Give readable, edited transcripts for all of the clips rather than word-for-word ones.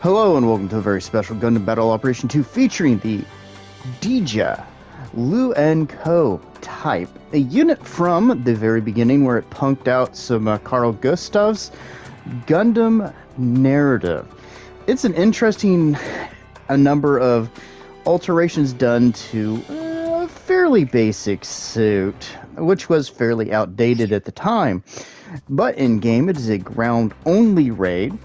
Hello and welcome to a very special Gundam Battle Operation 2 featuring the Dijeh Loiu Co. type, a unit from the very beginning where it punked out some Carl Gustav's Gundam Narrative. It's an interesting number of alterations done to a fairly basic suit, which was fairly outdated at the time. But in game, it is a ground-only raid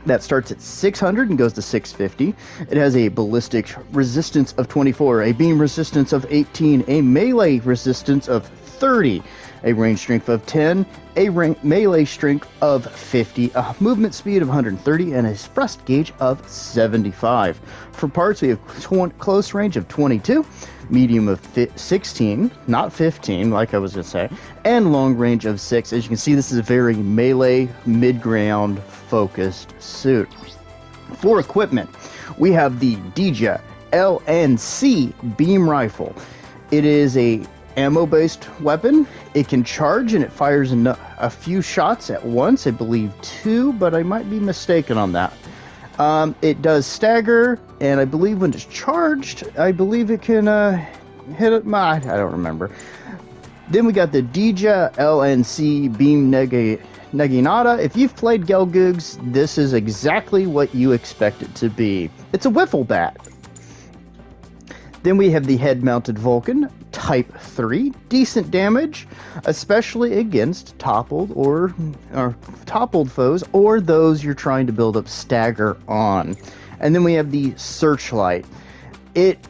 that starts at 600 and goes to 650. It has a ballistic resistance of 24, a beam resistance of 18, a melee resistance of 30, a range strength of 10, a melee strength of 50, a movement speed of 130, and a thrust gauge of 75. For parts, we have close range of 22, medium of 16, not 15 like I was going to say, and long range of 6. As you can see, this is a very melee, mid-ground focused suit. For equipment, we have the Dijeh LNC beam rifle. It is a ammo-based weapon. It can charge and it fires a few shots at once, I believe 2, but I might be mistaken on that. It does stagger, and I believe when it's charged, I believe it can hit it. I don't remember. Then we got the Dijeh LNC Beam Naginata. If you've played Gelgoogs, this is exactly what you expect it to be. It's a wiffle bat. Then we have the head-mounted Vulcan, Type 3, decent damage, especially against toppled or toppled foes or those you're trying to build up stagger on. And then we have the Searchlight. It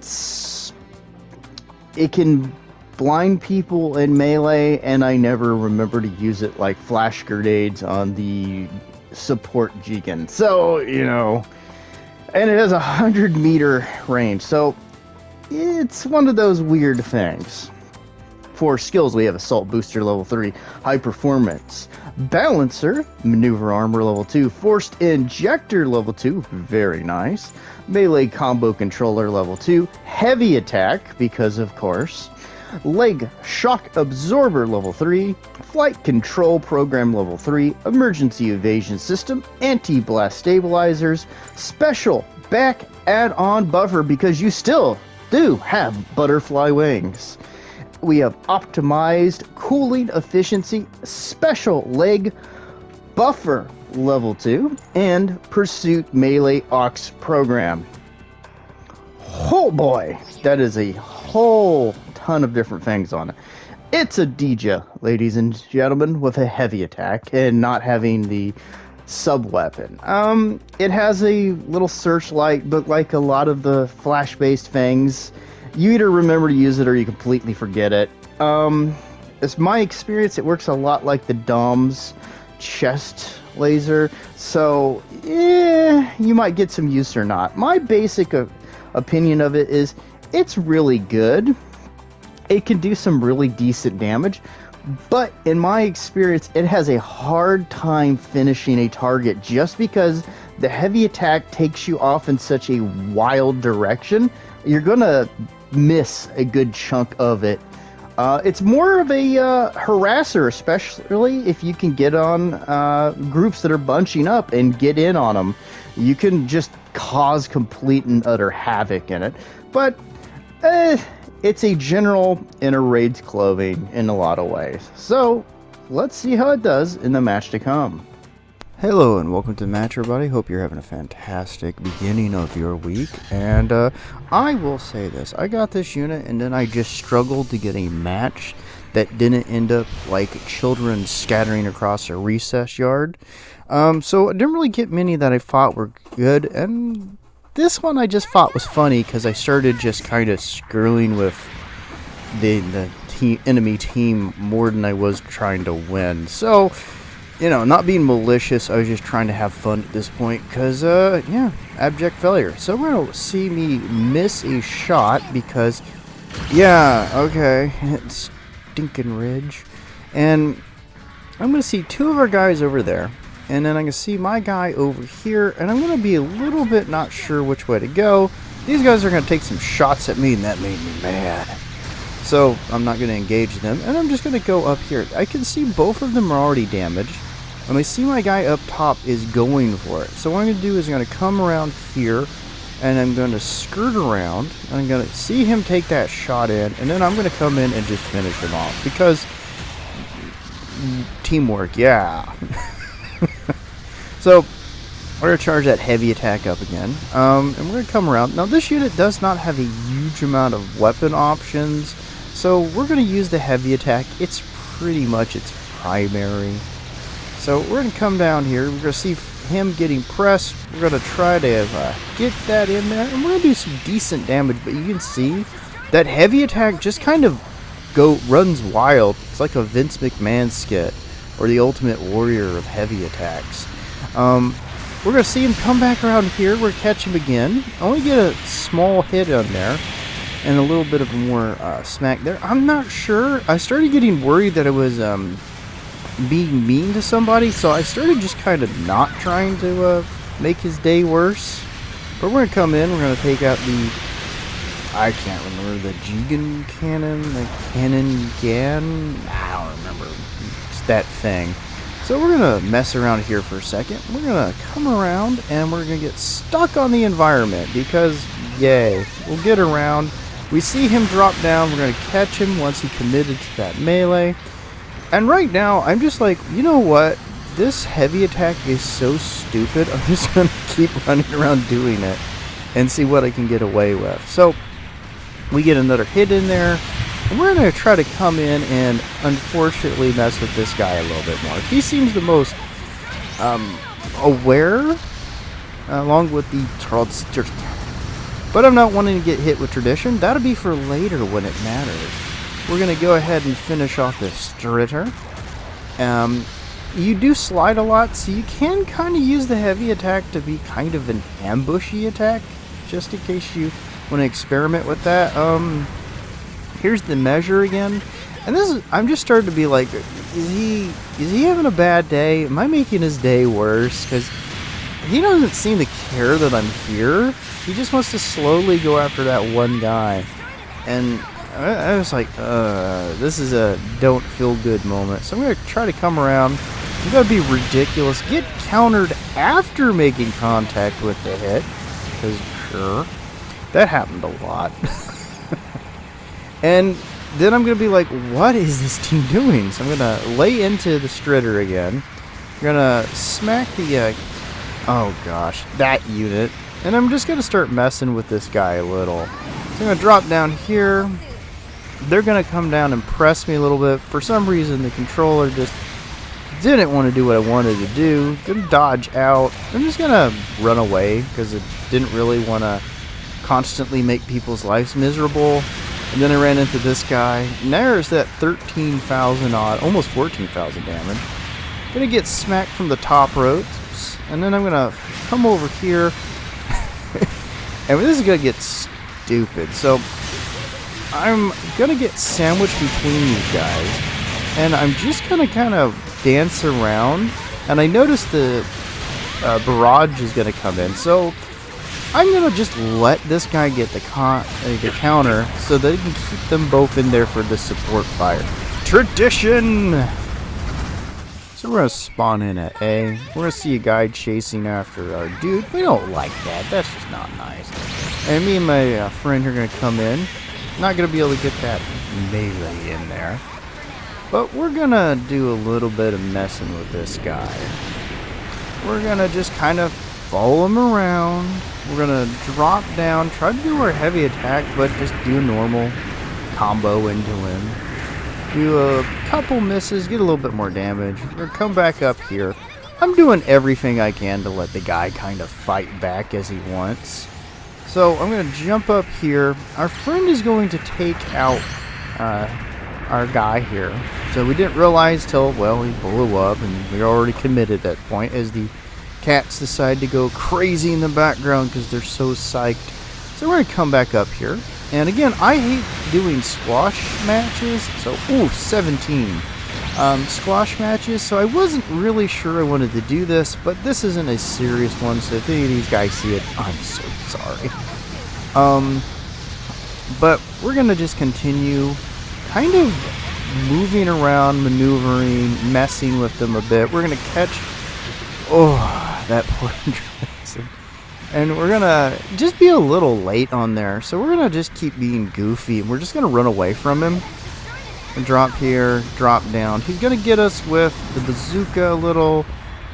can blind people in melee, and I never remember to use it like flash grenades on the support Jigen. So, and it has 100-meter range. So it's one of those weird things. For skills, we have Assault Booster level 3, High Performance, Balancer, Maneuver Armor level 2, Forced Injector level 2, very nice, Melee Combo Controller level 2, Heavy Attack, because of course, Leg Shock Absorber level 3, Flight Control Program level 3, Emergency Evasion System, Anti-Blast Stabilizers, Special Back Add-on Buffer, because you still do have butterfly wings. We have optimized cooling efficiency, special leg buffer level 2, and pursuit melee aux program. Oh boy, that is a whole ton of different things on it. It's a Dijeh, ladies and gentlemen, with a heavy attack and not having the sub-weapon. It has a little searchlight, but like a lot of the flash-based things, you either remember to use it or you completely forget it. It's my experience, it works a lot like the Dom's chest laser, so you might get some use or not. My basic opinion of it is it's really good. It can do some really decent damage, but in my experience, it has a hard time finishing a target just because the heavy attack takes you off in such a wild direction. You're gonna miss a good chunk of it. It's more of a harasser, especially if you can get on groups that are bunching up and get in on them. You can just cause complete and utter havoc in it. But it's a general in a raid's clothing in a lot of ways. So let's see how it does in the match to come. Hello and welcome to the match, everybody. Hope you're having a fantastic beginning of your week. And I will say this, I got this unit and then I just struggled to get a match that didn't end up like children scattering across a recess yard. So I didn't really get many that I thought were good, and this one I just thought was funny because I started just kind of screwing with the enemy team more than I was trying to win. So, not being malicious, I was just trying to have fun at this point because, abject failure. So we're going to see me miss a shot because, it's Stinkin' Ridge. And I'm going to see two of our guys over there. And then I'm going to see my guy over here, and I'm going to be a little bit not sure which way to go. These guys are going to take some shots at me, and that made me mad. So I'm not going to engage them, and I'm just going to go up here. I can see both of them are already damaged. And I see my guy up top is going for it. So what I'm going to do is I'm going to come around here, and I'm going to skirt around, and I'm going to see him take that shot in, and then I'm going to come in and just finish him off. Because teamwork, yeah. So we're going to charge that heavy attack up again, and we're going to come around. Now this unit does not have a huge amount of weapon options, so we're going to use the heavy attack. It's pretty much its primary. So we're going to come down here, we're going to see him getting pressed, we're going to try to get that in there, and we're going to do some decent damage, but you can see that heavy attack just kind of runs wild. It's like a Vince McMahon skit, or the Ultimate Warrior of heavy attacks. We're going to see him come back around here, we're going to catch him again, only get a small hit on there, and a little bit of more smack there. I'm not sure, I started getting worried that it was being mean to somebody, so I started just kind of not trying to make his day worse. But we're going to come in, we're going to take out the, I can't remember, the Jigen cannon, the cannon gan, I don't remember, it's that thing. So we're going to mess around here for a second, we're going to come around and we're going to get stuck on the environment because, yay, we'll get around. We see him drop down, we're going to catch him once he committed to that melee. And right now, I'm just like, you know what? This heavy attack is so stupid. I'm just going to keep running around doing it and see what I can get away with. So, we get another hit in there. And we're going to try to come in and, unfortunately, mess with this guy a little bit more. He seems the most aware, along with the Trollster. But I'm not wanting to get hit with tradition. That'll be for later when it matters. We're going to go ahead and finish off this Stritter. You do slide a lot, so you can kind of use the heavy attack to be kind of an ambushy attack, just in case you want to experiment with that. Here's the measure again. And this is, I'm just starting to be like, is he having a bad day? Am I making his day worse? Because he doesn't seem to care that I'm here. He just wants to slowly go after that one guy. And I was like, this is a don't feel good moment. So I'm going to try to come around. You got to be ridiculous. Get countered after making contact with the hit. Because, sure, that happened a lot. And then I'm going to be like, what is this team doing? So I'm going to lay into the Stritter again. I'm going to smack the, oh gosh, that unit. And I'm just going to start messing with this guy a little. So I'm going to drop down here. They're going to come down and press me a little bit. For some reason, the controller just didn't want to do what I wanted to do. Gonna dodge out. I'm just going to run away because it didn't really want to constantly make people's lives miserable. And then I ran into this guy. And there's that 13,000 odd, almost 14,000 damage. Gonna get smacked from the top ropes. And then I'm going to come over here. And this is going to get stupid. So I'm gonna get sandwiched between these guys, and I'm just gonna kind of dance around, and I noticed the barrage is gonna come in, so I'm gonna just let this guy get the counter so that he can keep them both in there for the support fire. Tradition! So we're gonna spawn in at A. We're gonna see a guy chasing after our dude. We don't like that, that's just not nice. And me and my friend are gonna come in. Not going to be able to get that melee in there. But we're going to do a little bit of messing with this guy. We're going to just kind of follow him around. We're going to drop down, try to do our heavy attack, but just do a normal combo into him. Do a couple misses, get a little bit more damage. We're going to come back up here. I'm doing everything I can to let the guy kind of fight back as he wants. So I'm going to jump up here. Our friend is going to take out our guy here. So we didn't realize till, well, he blew up and we already committed at that point as the cats decide to go crazy in the background because they're so psyched. So we're going to come back up here. And again, I hate doing squash matches. So, ooh, 17 squash matches. So I wasn't really sure I wanted to do this, but this isn't a serious one. So if any of these guys see it, I'm so sorry. But we're going to just continue kind of moving around, maneuvering, messing with them a bit. We're going to catch... Oh, that poor Dresden. And we're going to just be a little late on there. So we're going to just keep being goofy. And we're just going to run away from him. And drop here, drop down. He's going to get us with the bazooka a little.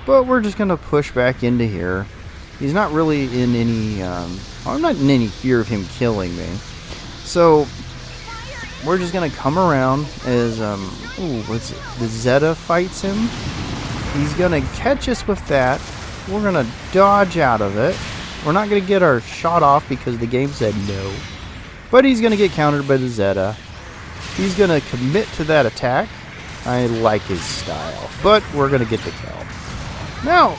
But we're just going to push back into here. He's not really in any... I'm not in any fear of him killing me. So... we're just going to come around as, what's it? The Zeta fights him. He's going to catch us with that. We're going to dodge out of it. We're not going to get our shot off because the game said no. But he's going to get countered by the Zeta. He's going to commit to that attack. I like his style. But we're going to get the kill. Now,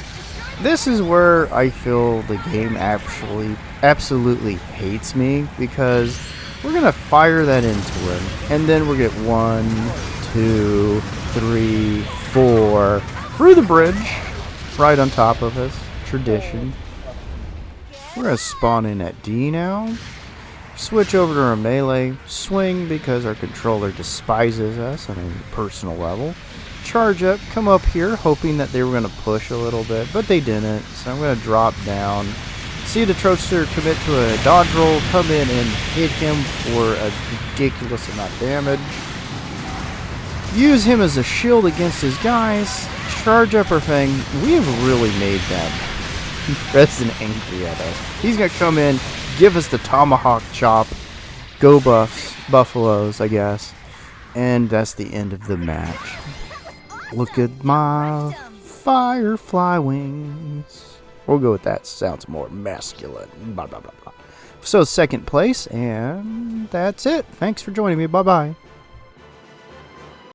this is where I feel the game absolutely hates me because... we're going to fire that into him, and then we'll get 1, 2, 3, 4, through the bridge, right on top of us, tradition. We're going to spawn in at D now, switch over to our melee, swing because our controller despises us on a personal level, charge up, come up here, hoping that they were going to push a little bit, but they didn't, so I'm going to drop down. See the Troadster commit to a dodge roll, come in and hit him for a ridiculous amount of damage. Use him as a shield against his guys. Charge up our thing. We have really made that Resident angry at us. He's going to come in, give us the tomahawk chop. Go buffs, buffaloes, I guess. And that's the end of the match. Look at my firefly wings. We'll go with that. Sounds more masculine. Blah, blah, blah, blah. So, second place, and that's it. Thanks for joining me. Bye-bye.